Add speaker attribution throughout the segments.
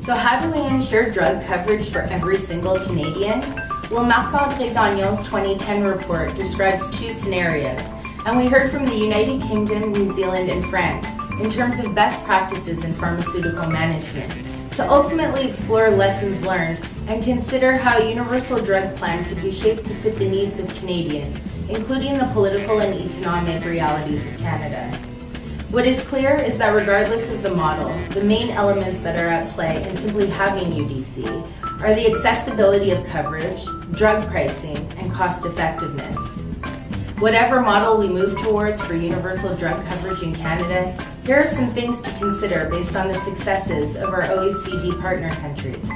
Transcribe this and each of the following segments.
Speaker 1: So how do we ensure drug coverage for every single Canadian? Well, Marc-André Gagnon's 2010 report describes two scenarios, and we heard from the United Kingdom, New Zealand, and France in terms of best practices in pharmaceutical management, to ultimately explore lessons learned and consider how a universal drug plan could be shaped to fit the needs of Canadians, including the political and economic realities of Canada. What is clear is that regardless of the model, the main elements that are at play in simply having UDC are the accessibility of coverage, drug pricing, and cost effectiveness. Whatever model we move towards for universal drug coverage in Canada, here are some things to consider based on the successes of our OECD partner countries.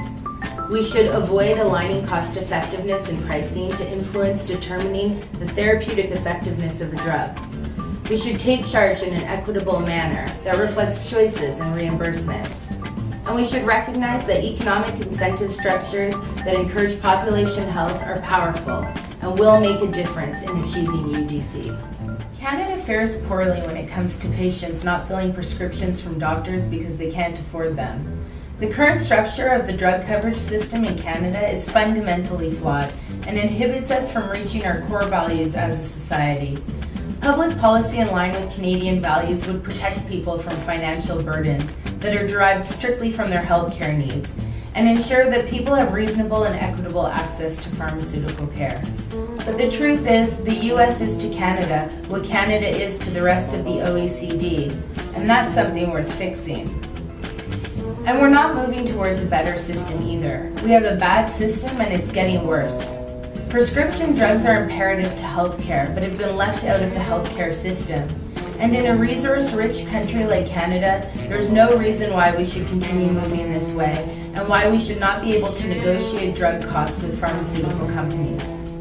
Speaker 1: We should avoid aligning cost effectiveness and pricing to influence determining the therapeutic effectiveness of a drug. We should take charge in an equitable manner that reflects choices and reimbursements. And we should recognize that economic incentive structures that encourage population health are powerful and will make a difference in achieving UDC. Canada fares poorly when it comes to patients not filling prescriptions from doctors because they can't afford them. The current structure of the drug coverage system in Canada is fundamentally flawed and inhibits us from reaching our core values as a society. Public policy in line with Canadian values would protect people from financial burdens that are derived strictly from their healthcare needs and ensure that people have reasonable and equitable access to pharmaceutical care. But the truth is, the US is to Canada what Canada is to the rest of the OECD, and that's something worth fixing. And we're not moving towards a better system either. We have a bad system and it's getting worse. Prescription drugs are imperative to healthcare, but have been left out of the healthcare system. And in a resource-rich country like Canada, there's no reason why we should continue moving this way, and why we should not be able to negotiate drug costs with pharmaceutical companies.